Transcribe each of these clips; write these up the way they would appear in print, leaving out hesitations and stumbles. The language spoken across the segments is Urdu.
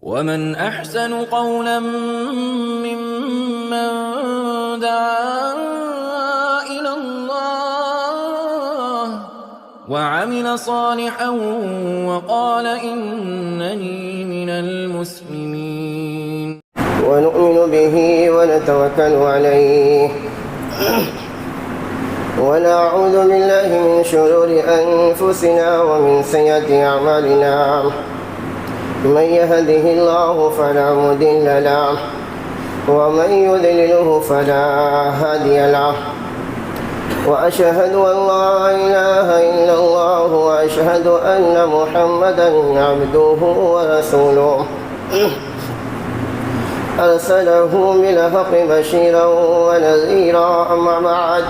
ومن أحسن قولا ممن دعا إلى الله وعمل صالحا وقال إنني من المسلمين. ونؤمن به ونتوكل عليه ونعوذ بالله من شرور أنفسنا ومن سيئات أعمالنا. من يهده الله فلا مضل له ومن يضلله فلا هادي له. وأشهد أن لا إله إلا الله وأشهد أن محمدا عبده ورسوله أرسله بالحق بشيرا ونذيرا. أما بعد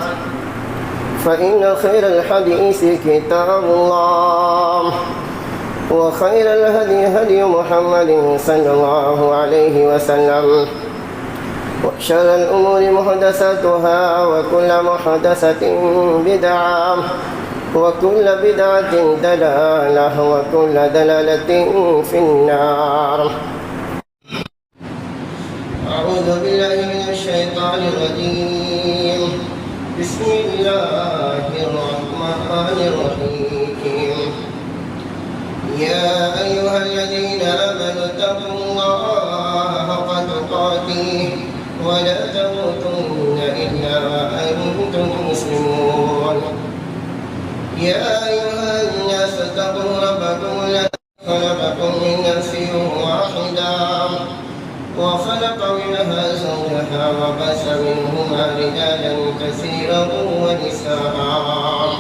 فإن خير الحديث كتاب الله وخير الهدي هدي محمد صلى الله عليه وسلم وشر الأمور محدثاتها وكل محدثة بدعة وكل بدعة دلالة وكل دلالة في النار. أعوذ بالله من الشيطان الرجيم. بسم الله الرحمن الرحيم. يا أيها الذين آمنوا اتقوا الله حق تقاته ولا تموتن إلا وأنتم مسلمون. يا أيها الناس اتقوا ربكم الذي خلقكم من نفس واحدة وخلق منها زوجها وبث منهما رجالا كثيرا ونساء.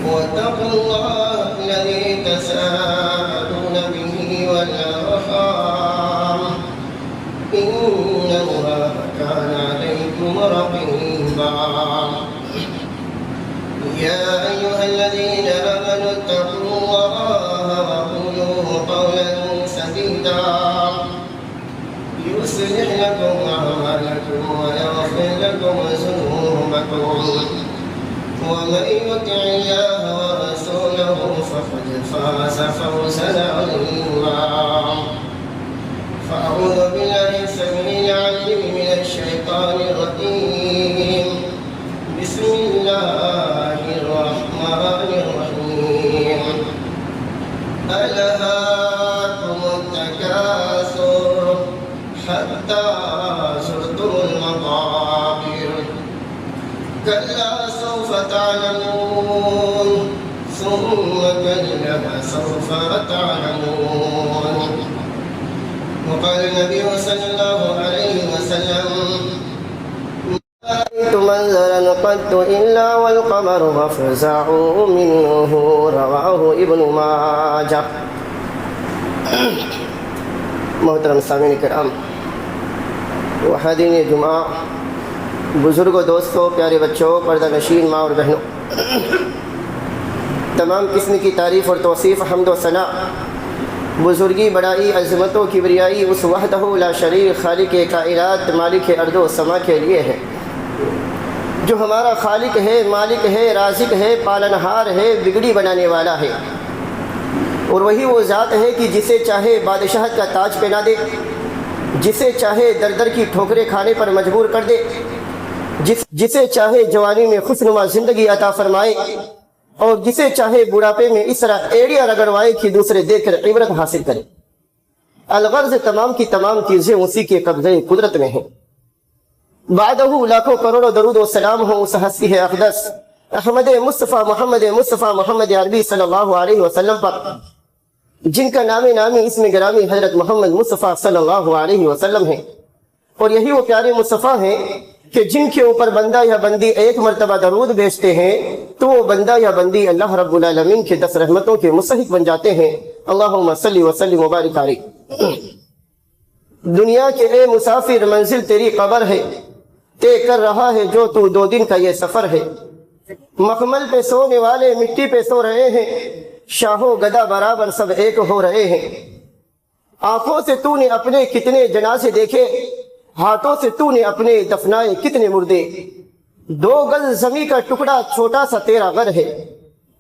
واتقوا الله الذي تساءلون به والأرحام إن الله كان عليكم رقيبا. يا أيها الذين آمنوا اتقوا الله وقولوا قولا سديدا يصلح لكم أعمالكم ويغفر لكم ذنوبكم ومن يطع الله ورسوله فقد فاز فوزا عظيما. فأعوذ بالله السميع العليم من الشيطان الرجيم. بسم الله الرحمن الرحيم. ألهاكم التكاثر حتى زرتم المقابر كلا سوف تعلمون ثم كلا سوف تعلمون. وقال النبي صلى الله عليه وسلم ما رأيت منظرا قط إلا والقمر أفزع منه. رواه ابن ماجہ. محترم سامعین کرام و حاضرین جمعہ، بزرگوں، دوستوں، پیارے بچوں، پردہ نشین ماں اور بہنوں، تمام قسم کی تعریف اور توصیف، حمد و ثنا، بزرگی، بڑائی، عظمت و کبریائی اس وحدہ لا شریک خالق کائنات مالک ارض و سما کے لیے ہے، جو ہمارا خالق ہے، مالک ہے، رازق ہے، پالنہار ہے، بگڑی بنانے والا ہے. اور وہی وہ ذات ہے کہ جسے چاہے بادشاہت کا تاج پہنا دے، جسے چاہے در در کی ٹھوکریں کھانے پر مجبور کر دے، جسے چاہے جوانی میں خوشنما زندگی عطا فرمائے اور جسے چاہے بڑھاپے میں اس طرح ایڑیاں رگڑوائے کہ دوسرے دیکھ کر عبرت حاصل کرے. الغرض تمام کی تمام چیزیں اسی کے قبضے قدرت میں ہیں. بعدہ لاکھوں کروڑوں درود و سلام ہو اس ہستی ہے اقدس احمد مصطفیٰ محمد عربی صلی اللہ علیہ وسلم پر، جن کا نام نامی اسم گرامی حضرت محمد مصطفیٰ صلی اللہ علیہ وسلم ہے. اور یہی وہ پیارے مصطفیٰ ہیں کہ جن کے اوپر بندہ یا بندی ایک مرتبہ درود بھیجتے ہیں تو وہ بندہ یا بندی اللہ رب العالمین کے 10 رحمتوں کے مستحق بن جاتے ہیں. اللہم صلی وسلم وبارک علیہ. دنیا کے اے مسافر، منزل تیری قبر ہے، طے کر رہا ہے جو تو 2 دن کا یہ سفر ہے. مخمل پہ سونے والے مٹی پہ سو رہے ہیں، شاہ و گدا برابر سب ایک ہو رہے ہیں. آنکھوں سے تو نے اپنے کتنے جنازے دیکھے، ہاتھوں سے تو نے اپنے دفنائے کتنے مردے. 2 گز زمیں کا ٹکڑا چھوٹا سا تیرا گھر ہے،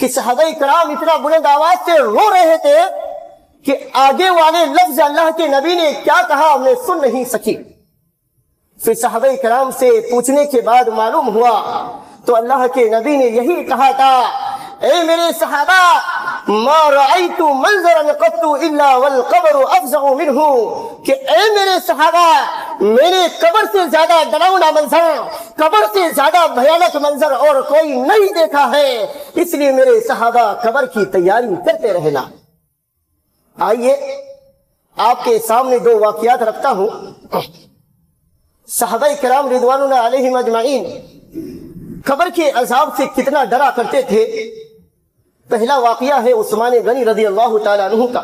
کہ صحابہ کرام اتنا بلند آواز سے رو رہے تھے کہ آگے والے لفظ اللہ کے نبی نے کیا کہا ہم نے سن نہیں سکی. پھر صحابہ کرام سے پوچھنے کے بعد معلوم ہوا تو اللہ کے نبی نے یہی کہا تھا, اے میرے صحابہ ما رأیت منظرا قط الا والقبر افزع منہ, کہ اے میرے صحابہ میں نے قبر سے زیادہ ڈراؤنا منظر, قبر سے زیادہ بھیانک منظر اور کوئی نہیں دیکھا ہے, اس لیے میرے صحابہ قبر کی تیاری کرتے رہنا. آئیے آپ کے سامنے دو واقعات رکھتا ہوں. صحابہ کرام رضوان اللہ علیہم اجمعین قبر کے عذاب سے کتنا ڈرا کرتے تھے. پہلا واقعہ ہے عثمان غنی رضی اللہ تعالیٰ عنہ کا.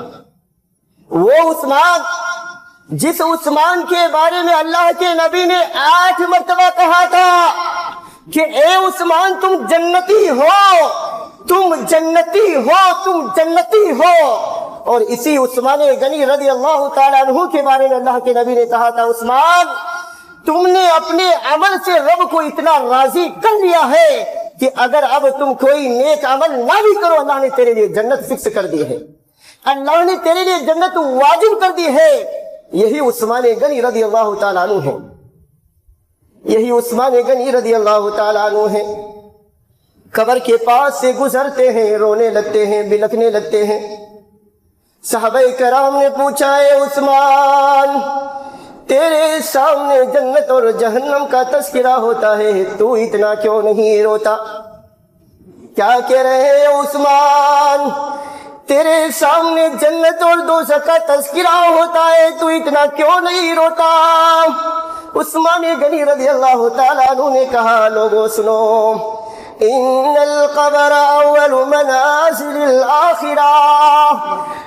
وہ عثمان جس عثمان کے بارے میں اللہ کے نبی نے 8 مرتبہ کہا تھا کہ اے عثمان تم جنتی ہو, تم جنتی ہو, تم جنتی ہو. اور اسی عثمان غنی رضی اللہ تعالیٰ عنہ کے بارے میں اللہ کے نبی نے کہا تھا, عثمان تم نے اپنے عمل سے رب کو اتنا راضی کر لیا ہے کہ اگر اب تم کوئی نیک عمل نہ بھی کرو اللہ نے تیرے لیے جنت فکس کر دی ہے, اللہ نے تیرے لیے جنت واجب کر دی ہے. یہی عثمان غنی رضی اللہ تعالیٰ عنہ ہے, یہی عثمان غنی رضی اللہ تعالیٰ عنہ ہے. قبر کے پاس سے گزرتے ہیں, رونے لگتے ہیں, بلکنے لگتے ہیں. صحابہ کرام نے پوچھا, اے عثمان تیرے سامنے جنت اور جہنم کا تذکرہ ہوتا ہے, تو اتنا کیوں نہیں روتا؟ کیا کہہ رہے ہیں عثمان, تیرے سامنے جنت اور دوزخ کا تذکرہ ہوتا ہے, تو اتنا کیوں نہیں روتا؟ عثمان غنی رضی اللہ تعالیٰ عنہ نے کہا, لوگوں سنو, ان القبر اول منازل الاخرہ,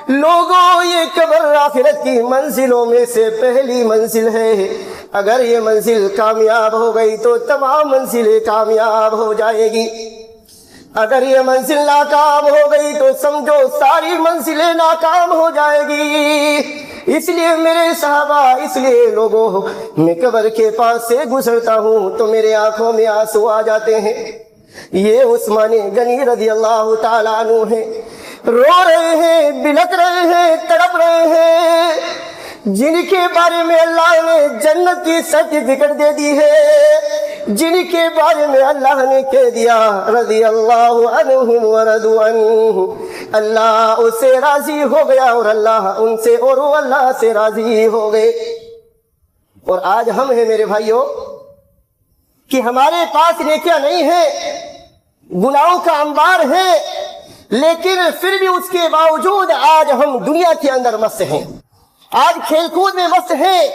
لوگوں یہ قبر آخرت کی منزلوں میں سے پہلی منزل ہے. اگر یہ منزل کامیاب ہو گئی تو تمام منزلیں کامیاب ہو جائے گی, اگر یہ منزل ناکام ہو گئی تو سمجھو ساری منزلیں ناکام ہو جائے گی. اس لیے میرے صحابہ, اس لیے لوگوں, میں قبر کے پاس سے گزرتا ہوں تو میرے آنکھوں میں آنسو آ جاتے ہیں. یہ عثمان غنی رضی اللہ تعالیٰ عنہ ہیں, رو رہے ہیں, بلک رہے ہیں, تڑپ رہے ہیں, جن کے بارے میں اللہ نے جنت کی سرٹیفکیٹ دے دی ہے, جن کے بارے میں اللہ نے کہہ دیا رضی اللہ عنہم ورضوا عنہ, اللہ اس سے راضی ہو گیا اور اللہ ان سے, اور وہ اللہ سے راضی ہو گئے. اور آج ہم ہیں میرے بھائیوں کہ ہمارے پاس نیکیاں نہیں ہیں, گناہوں کا انبار ہے, لیکن پھر بھی اس کے باوجود آج ہم دنیا کے اندر مست ہیں, آج کھیل کود میں مست ہیں.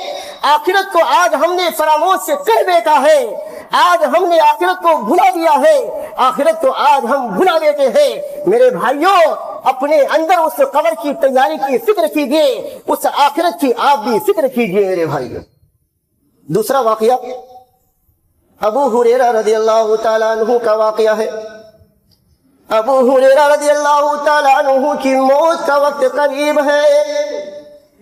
آخرت کو آج ہم نے فراموش سے کر بیٹھا ہے, آج ہم نے آخرت کو بھلا دیا ہے, آخرت کو آج ہم بھلا دیتے ہیں. میرے بھائیوں اپنے اندر اس قبر کی تیاری کی فکر کیجیے, اس آخرت کی آپ بھی فکر کیجیے میرے بھائیوں. دوسرا واقعہ ابو ہریرہ رضی اللہ تعالیٰ عنہ کا واقعہ ہے. ابو ہریرہ رضی اللہ تعالیٰ عنہ کی موت کا وقت قریب ہے.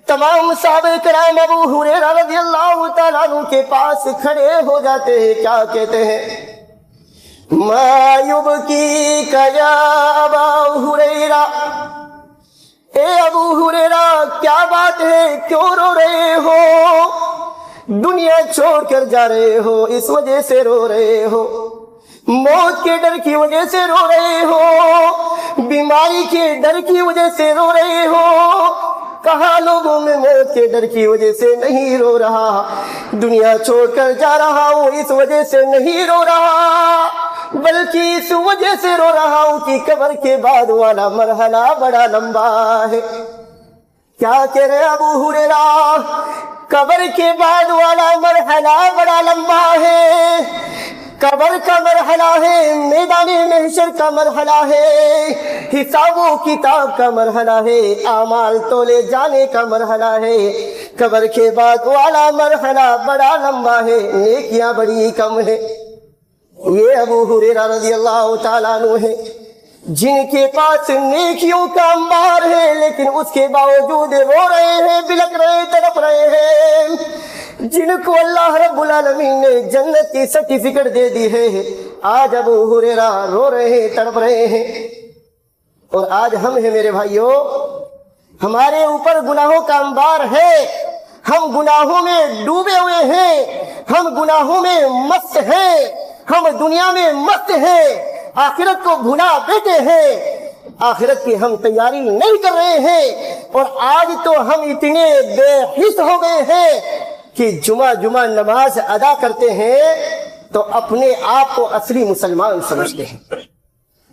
تمام صحابہ کرام ابو ہریرہ رضی اللہ تعالیٰ عنہ کے پاس کھڑے ہو جاتے ہیں, کیا کہتے ہیں, ما یبکیک یا ابا ہریرہ, اے ابو ہریرہ کیا بات ہے, کیوں رو رہے ہو, دنیا چھوڑ کر جا رہے ہو, اس وجہ سے رو رہے ہو, موت کے ڈر کی وجہ سے رو رہے ہو, بیماری کے ڈر کی وجہ سے رو رہے ہو. کہا لوگوں میں موت کے ڈر کی وجہ سے نہیں رو رہا, دنیا چھوڑ کر جا رہا ہوں اس وجہ سے نہیں رو رہا, بلکہ اس وجہ سے رو رہا ہوں کہ قبر کے بعد والا مرحلہ بڑا لمبا ہے. کیا کہہ رہے ابو ہریرہ, قبر کے بعد والا مرحلہ بڑا لمبا ہے. قبر کا مرحلہ ہے, میدان محشر کا مرحلہ ہے, حساب و کتاب کا مرحلہ ہے, اعمال تولے جانے کا مرحلہ ہے. قبر کے بعد والا مرحلہ بڑا لمبا ہے, نیکیاں بڑی کم ہے. یہ ابو ہریرہ رضی اللہ تعالیٰ عنہ ہے جن کے پاس نیکیوں کا انبار ہے, لیکن اس کے باوجود رو رہے ہیں, بلک رہے ہیں, تڑپ رہے ہیں, جن کو اللہ رب العالمین نے جنت کی سرٹیفکیٹ دے دی ہے. آج ابو ہریرہ رو رہے ہیں, تڑپ رہے ہیں. اور آج ہم ہیں میرے بھائیوں، ہمارے اوپر گناہوں کا انبار ہے، ہم گناہوں میں ڈوبے ہوئے ہیں، ہم گناہوں میں مست ہیں، ہم دنیا میں مست ہیں، آخرت کو بھلا بیٹھے ہیں، آخرت کی ہم تیاری نہیں کر رہے ہیں۔ اور آج تو ہم اتنے بے حس ہو گئے ہیں کہ جمعہ نماز ادا کرتے ہیں تو اپنے آپ کو اصلی مسلمان سمجھتے ہیں۔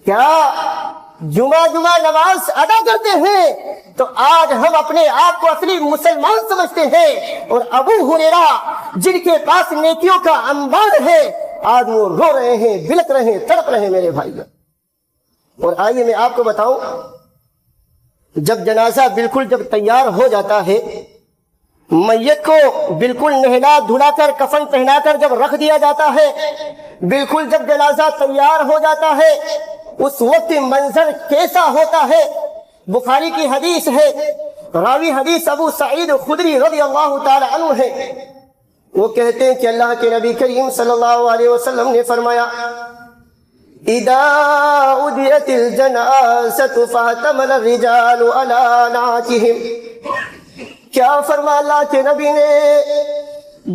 کیا جمعہ نماز ادا کرتے ہیں تو آج ہم اپنے آپ کو اصلی مسلمان سمجھتے ہیں، اور ابو ہریرہ جن کے پاس نیکیوں کا انبار ہے آج وہ رو رہے ہیں، بلک رہے ہیں، تڑپ رہے ہیں میرے بھائیوں۔ اور آئیے میں آپ کو بتاؤں، جب جنازہ بالکل جب تیار ہو جاتا ہے، میت کو بالکل نہلا دھلا کر کفن پہنا کر جب رکھ دیا جاتا ہے، بالکل جب جنازہ تیار ہو جاتا ہے، اس وقت منظر کیسا ہوتا ہے؟ بخاری کی حدیث ہے، راوی حدیث ابو سعید خدری رضی اللہ تعالی عنہ ہے، وہ کہتے ہیں کہ اللہ کے نبی کریم صلی اللہ علیہ وسلم نے فرمایا اذا ادیت الجنازۃ فاحتمل الرجال علی نعاتهم، کیا فرمایا اللہ کے نبی نے؟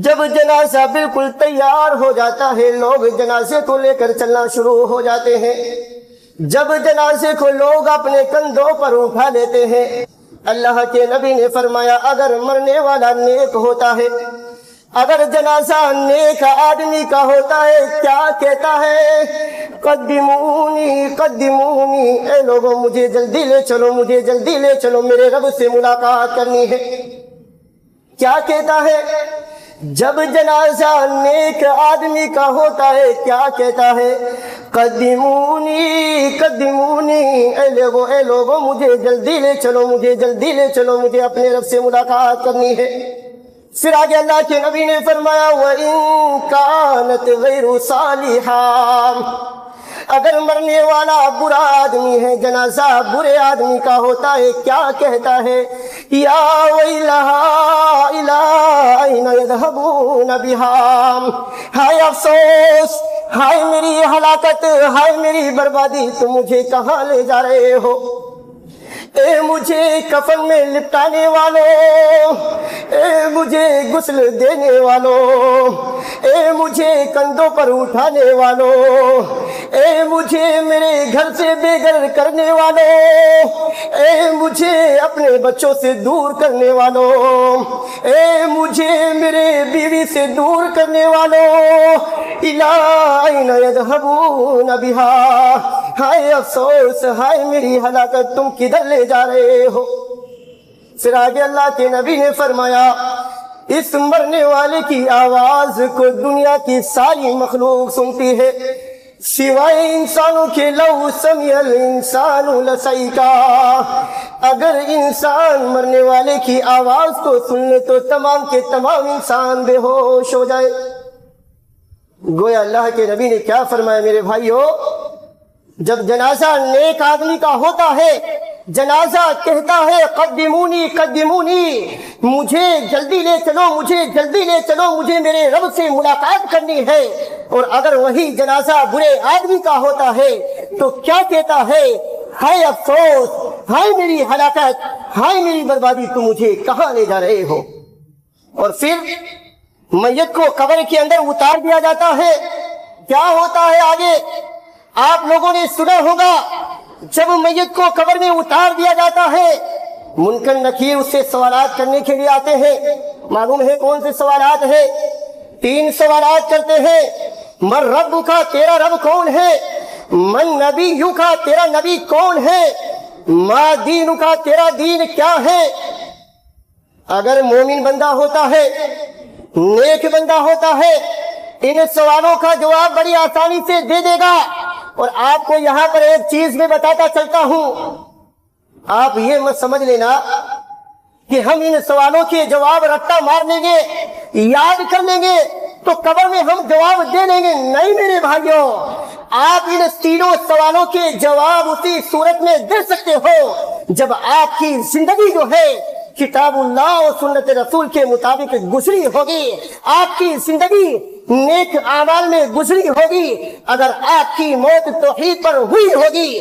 جب جنازہ بالکل تیار ہو جاتا ہے، لوگ جنازے کو لے کر چلنا شروع ہو جاتے ہیں، جب جنازے کو لوگ اپنے کندھوں پر اٹھا لیتے ہیں، اللہ کے نبی نے فرمایا اگر مرنے والا نیک ہوتا ہے، اگر جنازہ نیک آدمی کا ہوتا ہے، کیا کہتا ہے؟ قدمونی قدمونی، اے لوگوں مجھے جلدی لے چلو، مجھے جلدی لے چلو، میرے رب سے ملاقات کرنی ہے۔ کیا کہتا ہے؟ جب جنازہ نیک آدمی کا ہوتا ہے کیا کہتا ہے؟ قدمونی قدمونی، اے لوگوں مجھے جلدی لے چلو، مجھے جلدی لے چلو، مجھے اپنے رب سے ملاقات کرنی ہے۔ پھر آگے اللہ کے نبی نے فرمایا وَإِن كَانَتْ غَيْرُ صَالِحًا، اگر مرنے والا برا آدمی ہے، جنازہ برے آدمی کا ہوتا ہے، کیا کہتا ہے؟ یا ویلہا الی این یذہبون بہا، ہائے افسوس، ہائے میری ہلاکت، ہائے میری بربادی، تم مجھے کہاں لے جا رہے ہو؟ اے مجھے کفن میں لپٹانے والوں، اے مجھے غسل دینے والوں، اے مجھے کندھوں پر اٹھانے والوں، اے مجھے میرے گھر سے بے گھر کرنے والوں، اے مجھے اپنے بچوں سے دور کرنے والوں، اے مجھے میرے بیوی سے دور کرنے والوں، الی این یذہبون بہا، ہائے افسوس، ہائے میری ہلاکت، تم کدھر لے جا رہے ہو؟ پھر آگے اللہ کے نبی نے فرمایا اس مرنے والے کی آواز کو دنیا کی ساری مخلوق سنتی ہے سوائے انسانوں کے، لو سمع الانسان لصعقا، اگر انسان مرنے والے کی آواز کو سن لے تو تمام کے تمام انسان بے ہوش ہو جائے۔ گویا اللہ کے نبی نے کیا فرمایا میرے بھائیو؟ جب جنازہ نیک آدمی کا ہوتا ہے، جنازہ کہتا ہے قدمونی قدمونی، مجھے جلدی لے چلو، مجھے جلدی لے چلو، مجھے میرے رب سے ملاقات کرنی ہے۔ اور اگر وہی جنازہ برے آدمی کا ہوتا ہے تو کیا کہتا ہے؟ ہائے افسوس، ہائے میری ہلاکت، ہائے میری بربادی، تم مجھے کہاں لے جا رہے ہو؟ اور پھر میت کو قبر کے اندر اتار دیا جاتا ہے۔ کیا ہوتا ہے آگے؟ آپ لوگوں نے سنا ہوگا، جب میت کو قبر میں اتار دیا جاتا ہے، منکر نکیر اس سے سوالات کرنے کے لیے آتے ہیں۔ معلوم ہے کون سے سوالات ہیں؟ 3 سوالات کرتے ہیں۔ من رب کا، تیرا رب کون ہے؟ من نبی کا، تیرا نبی کون ہے؟ ما دین کا، تیرا دین کیا ہے؟ اگر مومن بندہ ہوتا ہے، نیک بندہ ہوتا ہے، ان سوالوں کا جواب بڑی آسانی سے دے دے گا۔ اور آپ کو یہاں پر ایک چیز میں بتاتا چلتا ہوں، آپ یہ مت سمجھ لینا کہ ہم ان سوالوں کے جواب رٹا مار لیں گے، یاد کر لیں گے تو قبر میں ہم جواب دے لیں گے۔ نہیں میرے بھائیوں، آپ ان 3 سوالوں کے جواب اسی صورت میں دے سکتے ہو جب آپ کی زندگی جو ہے کتاب اللہ اور سنت رسول کے مطابق گزری ہوگی، آپ کی زندگی نیک اعمال میں گزری ہوگی، اگر آپ کی موت توحید پر ہوئی ہوگی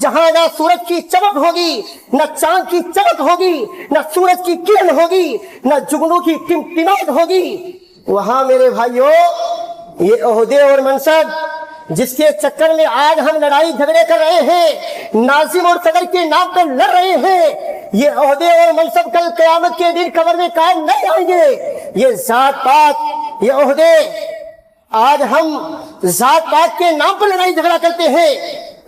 جہاں نہ سورج کی چمک ہوگی، نہ چاند کی چمک ہوگی، نہ سورج کی کرن ہوگی، نہ جگنوں کی ٹمٹماہٹ ہوگی، وہاں میرے بھائیوں یہ عہدے اور منصب جس کے چکر میں آج ہم لڑائی جھگڑے کر رہے ہیں، ناظم اور صدر کے نام پر لڑ رہے ہیں، یہ عہدے اور منصب کل قیامت کے دن قبر میں قائم نہیں آئیں گے۔ یہ ذات پات، یہ عہدے، آج ہم ذات پات کے نام پر لڑائی جھگڑا کرتے ہیں،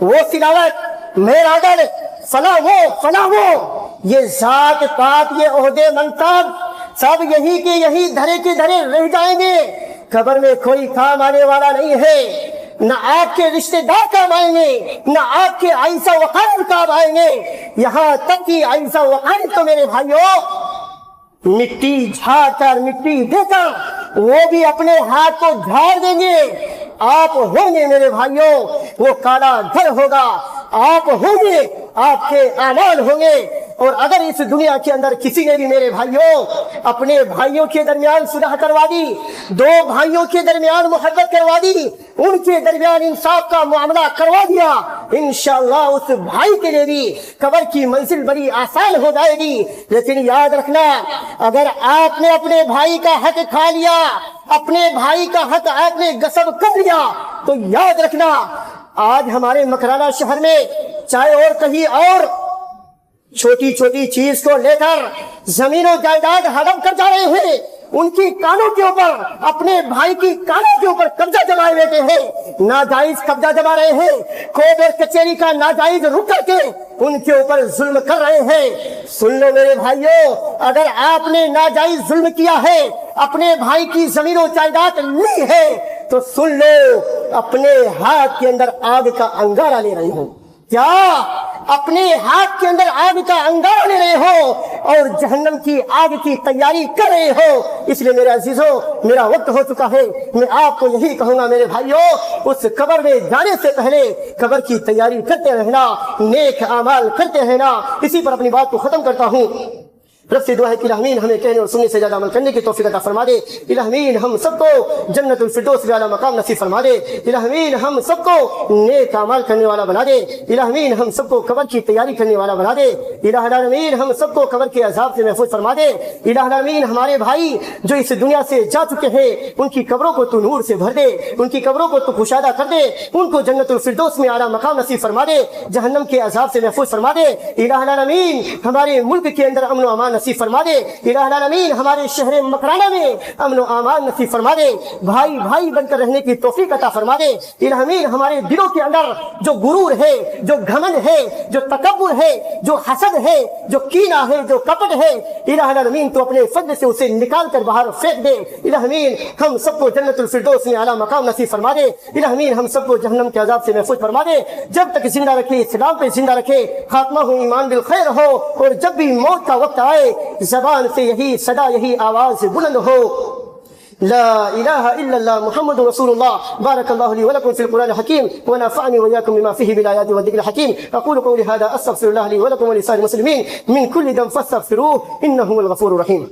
وہ سلاوت میرادر فلاں وہ، یہ ذات پات، یہ عہدے منصب سب یہی کے یہی دھرے کے دھرے رہ جائیں گے، قبر میں کوئی کام آنے والا نہیں ہے، نہ آپ کے رشتہ دار کام آئیں گے، نہ آپ کے عائشہ وقائد کام آئیں گے، یہاں تک کہ عائشہ وقائد تو میرے بھائیوں مٹی جھاڑ کر، مٹی دے کر وہ بھی اپنے ہاتھ کو جھاڑ دیں گے۔ آپ ہوں گے میرے بھائیوں وہ کالا گھر ہوگا، آپ ہوں گے، آپ کے اعمال ہوں گے۔ اور اگر اس دنیا کے اندر کسی نے بھی میرے بھائیوں اپنے بھائیوں کے درمیان صلح کروا دی، دو بھائیوں کے درمیان محبت کروا دی، ان کے درمیان انصاف کا معاملہ کروا دیا، انشاءاللہ اس بھائی کے لیے بھی قبر کی منزل بڑی آسان ہو جائے گی۔ لیکن یاد رکھنا، اگر آپ نے اپنے بھائی کا حق کھا لیا، اپنے بھائی کا حق آپ نے غصب کر لیا، تو یاد رکھنا آج ہمارے مکرانہ شہر میں چاہے اور کہیں اور چھوٹی چھوٹی چیز کو لے کر زمین و جائیداد ہڑپ کر جا رہے ہیں، ان کی کانوں کے اوپر، اپنے بھائی کی کانوں کے اوپر قبضہ جمائے لیتے ہیں، ناجائز قبضہ جما رہے ہیں، کورٹ اور کچہری کا ناجائز رک کر کے ان کے اوپر ظلم کر رہے ہیں۔ سن لو میرے بھائیوں، اگر آپ نے ناجائز ظلم کیا ہے، اپنے بھائی کی زمین و جائیداد لی ہے، تو سن لو اپنے ہاتھ کے اندر آگ کا انگارہ لے رہے ہو۔ کیا اپنے ہاتھ کے اندر آگ کا انگارہ لے رہے ہو اور جہنم کی آگ کی تیاری کر رہے ہو؟ اس لیے میرے عزیزوں، میرا وقت ہو چکا ہے، میں آپ کو یہی کہوں گا میرے بھائیوں، اس قبر میں جانے سے پہلے قبر کی تیاری کرتے رہنا، نیک اعمال کرتے رہنا۔ اسی پر اپنی بات کو ختم کرتا ہوں۔ رب سے دعا ہے کہ الہمین ہمیں کہنے اور سننے سے زیادہ عمل کرنے کی توفیق عطا فرما دے۔ الہمین ہم سب کو جنت الفردوس میں اعلیٰ مقام نصیب فرما دے۔ الہمین ہم سب کو نیک اعمال کرنے والا بنا دے۔ الہمین ہم سب کو قبر کی تیاری کرنے والا بنا دے۔ الہ العالمین ہم سب کو قبر کے عذاب سے محفوظ فرما دے۔ الہ العالمین ہمارے بھائی جو اس دنیا سے جا چکے ہیں ان کی قبروں کو تو نور سے بھر دے، ان کی قبروں کو تو کشادہ کر دے، ان کو جنت الفردوس میں اعلیٰ مقام نصیب فرما دے، جہنم کے عذاب سے محفوظ فرما دے۔ الہ العالمین ہمارے ملک کے اندر امن و امان نصیب فرما دے۔ الہ العالمین ہمارے شہر مکرانہ میں امن و امان نصیب فرما دے، بھائی بھائی بن کر رہنے کی توفیق عطا فرما دے۔ الہمین ہمارے دلوں کے اندر جو غرور ہے، جو گھمنڈ ہے، جو تکبر ہے، جو حسد ہے، جو کینہ ہے، جو کپٹ ہے، الہ العالمین تو اپنے فضل سے اسے نکال کر باہر پھینک دے۔ الہمین ہم سب کو جنت الفردوس میں اعلیٰ مقام نصیب فرما دے۔ الہمین ہم سب کو جہنم کے عذاب سے محفوظ فرما دے۔ جب تک زندہ رکھے اسلام پہ زندہ رکھے، خاتمہ ہو ایمان بالخیر ہو، اور جب بھی موت کا وقت آئے زبان سے یہی صدا، یہی آواز بلند ہو، لا الہ الا اللہ محمد رسول اللہ۔ بارک اللہ لی ولکم فی القرآن الحکیم ونفعنی وإياکم بما فیہ من الآیات والذکر الحکیم۔ اقول قولی ھذا استغفر اللہ لی ولکم ولسائر المسلمین من کل ذنب فاستغفروہ انہ هو الغفور الرحیم۔